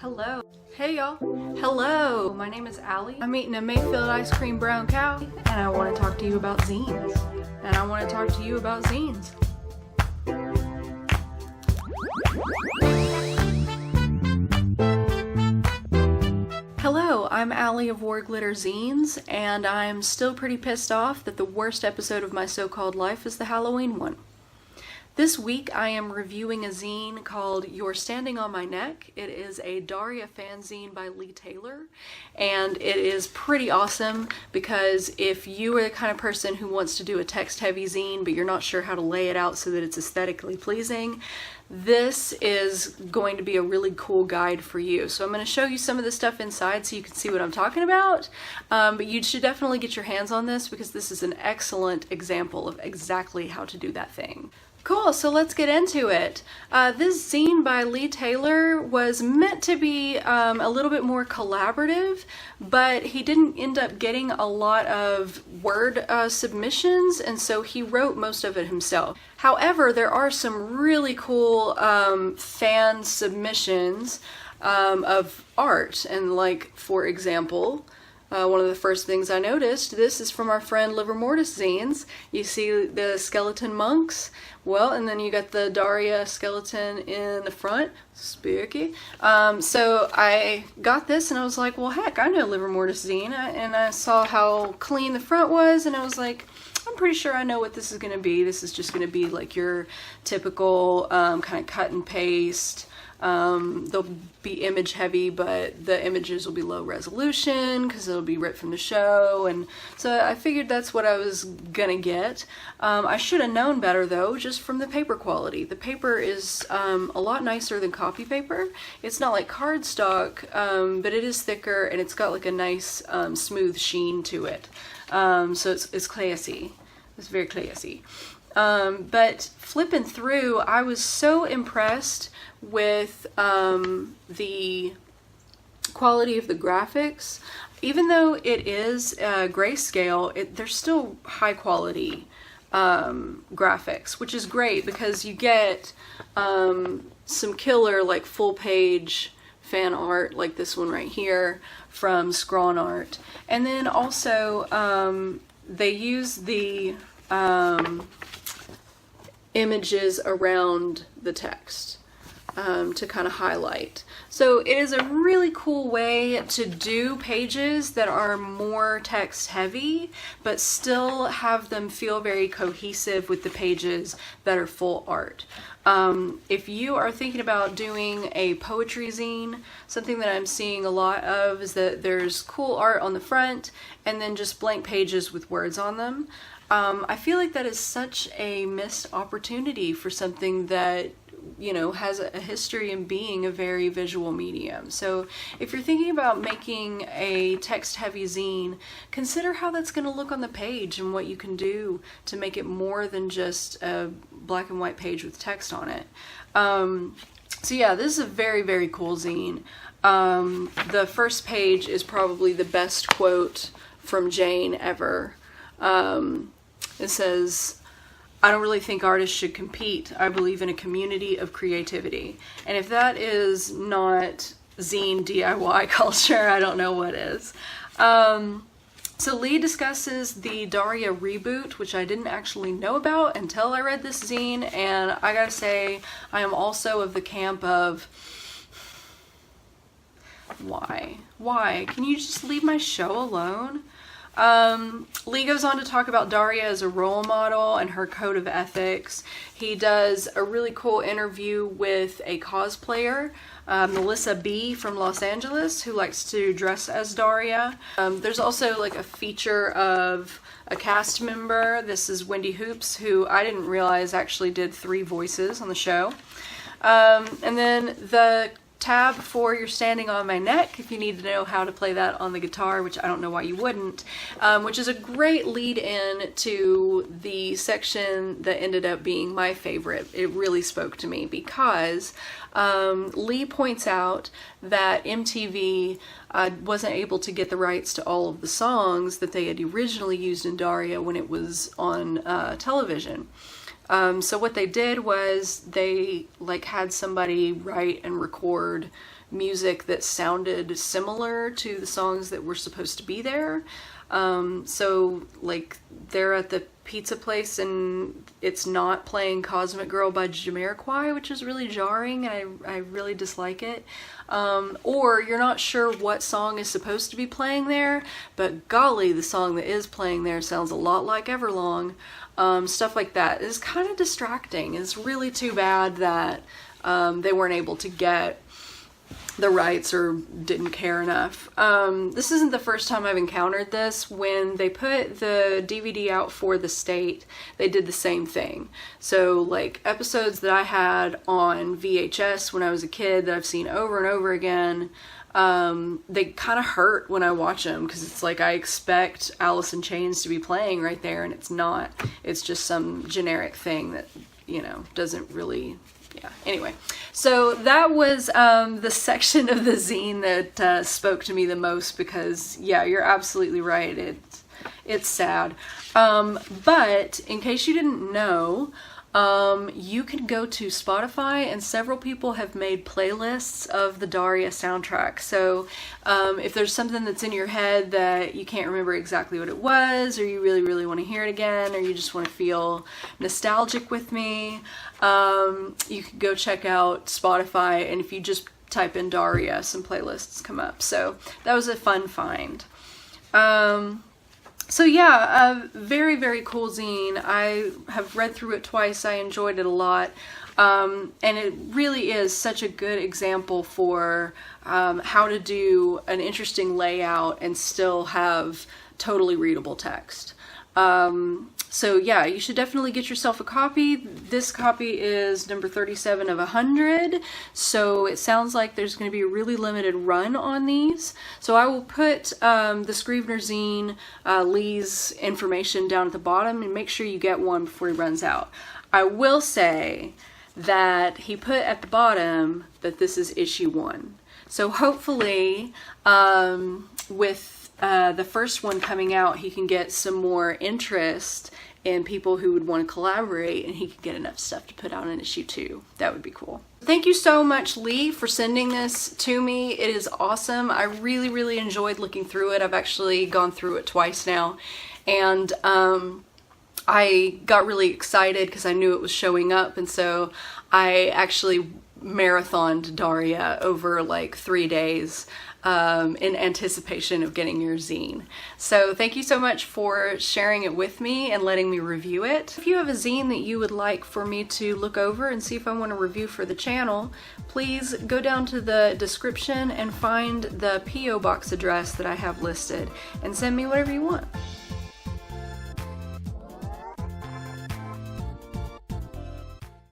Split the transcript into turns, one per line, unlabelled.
Hello. Hey y'all. Hello. My name is Allie. I'm eating a Mayfield ice cream brown cow, and I want to talk to you about zines. And I want to talk to you about zines. Hello, I'm Allie of Warglitter Zines, and I'm still pretty pissed off that the worst episode of my so-called life is the Halloween one. This week I am reviewing a zine called You're Standing on My Neck. It is a Daria Fanzine by Lee Taylor, and it is pretty awesome because if you are the kind of person who wants to do a text-heavy zine but you're not sure how to lay it out so that it's aesthetically pleasing, this is going to be a really cool guide for you. So I'm going to show you some of the stuff inside so you can see what I'm talking about, but you should definitely get your hands on this because this is an excellent example of exactly how to do that thing. Cool, so let's get into it. This zine by Lee Taylor was meant to be a little bit more collaborative, but he didn't end up getting a lot of word submissions, and so he wrote most of it himself. However, there are some really cool fan submissions of art, and like, for example, one of the first things I noticed, this is from our friend Livermore Zines. You see the skeleton monks, well, and then you got the Daria skeleton in the front, spooky. So I got this and I was like, well heck, I know Livermore Zine, and I saw how clean the front was, and I was like, I'm pretty sure I know what this is going to be. This is just going to be like your typical kind of cut and paste. They'll be image heavy, but the images will be low resolution because it'll be ripped from the show, and so I figured that's what I was gonna get. I should have known better though, just from the paper quality. The paper is a lot nicer than copy paper. It's not like cardstock, but it is thicker and it's got like a nice smooth sheen to it. So it's classy. It's very classy. But flipping through, I was so impressed with the quality of the graphics. Even though it is grayscale, they're still high quality graphics, which is great because you get some killer like full page fan art like this one right here from Scrawn Art. And then also they use the images around the text to kind of highlight. So it is a really cool way to do pages that are more text heavy, but still have them feel very cohesive with the pages that are full art. If you are thinking about doing a poetry zine, something that I'm seeing a lot of is that there's cool art on the front and then just blank pages with words on them. I feel like that is such a missed opportunity for something that, you know, has a history in being a very visual medium. So if you're thinking about making a text-heavy zine, consider how that's going to look on the page and what you can do to make it more than just a black and white page with text on it. So yeah, this is a very, very cool zine. The first page is probably the best quote from Jane ever. It says, I don't really think artists should compete. I believe in a community of creativity. And if that is not zine DIY culture, I don't know what is. So Lee discusses the Daria reboot, which I didn't actually know about until I read this zine. And I gotta say, I am also of the camp of, why? Why? Can you just leave my show alone? Lee goes on to talk about Daria as a role model and her code of ethics. He does a really cool interview with a cosplayer, Melissa B. from Los Angeles, who likes to dress as Daria. There's also like a feature of a cast member. This is Wendy Hoops, who I didn't realize actually did 3 voices on the show. And then the tab for You're Standing on My Neck, if you need to know how to play that on the guitar, which I don't know why you wouldn't, which is a great lead in to the section that ended up being my favorite. It really spoke to me because Lee points out that MTV wasn't able to get the rights to all of the songs that they had originally used in Daria when it was on television. So what they did was they like had somebody write and record music that sounded similar to the songs that were supposed to be there. So like they're at the pizza place and it's not playing Cosmic Girl by Jamiroquai, which is really jarring, and I really dislike it. Or you're not sure what song is supposed to be playing there, but golly, the song that is playing there sounds a lot like Everlong. Stuff like that is kind of distracting. It's really too bad that they weren't able to get the rights or didn't care enough. This isn't the first time I've encountered this. When they put the DVD out for the state, they did the same thing. So like episodes that I had on VHS when I was a kid that I've seen over and over again, they kind of hurt when I watch them, because it's like I expect Alice in Chains to be playing right there, and it's not. It's just some generic thing that, you know, doesn't really... Yeah, anyway, so that was the section of the zine that spoke to me the most, because yeah, you're absolutely right, it's sad. But in case you didn't know, you can go to Spotify, and several people have made playlists of the Daria soundtrack. So if there's something that's in your head that you can't remember exactly what it was, or you really want to hear it again, or you just want to feel nostalgic with me, you can go check out Spotify, and if you just type in Daria, some playlists come up. So that was a fun find. So yeah, a very cool zine. I have read through it twice. I enjoyed it a lot. And it really is such a good example for how to do an interesting layout and still have totally readable text. So yeah, you should definitely get yourself a copy. This copy is number 37 of 100, so it sounds like there's going to be a really limited run on these. So I will put the Scrivener Zine, Lee's information down at the bottom, and make sure you get one before he runs out. I will say that he put at the bottom that this is issue 1. So hopefully with the first one coming out, he can get some more interest in people who would want to collaborate, and he could get enough stuff to put out in issue 2. That would be cool. Thank you so much, Lee, for sending this to me. It is awesome. I really enjoyed looking through it. I've actually gone through it twice now, and I got really excited because I knew it was showing up, and so I actually marathoned Daria over like 3 days in anticipation of getting your zine. So thank you so much for sharing it with me and letting me review it. If you have a zine that you would like for me to look over and see if I want to review for the channel, please go down to the description and find the P.O. box address that I have listed and send me whatever you want.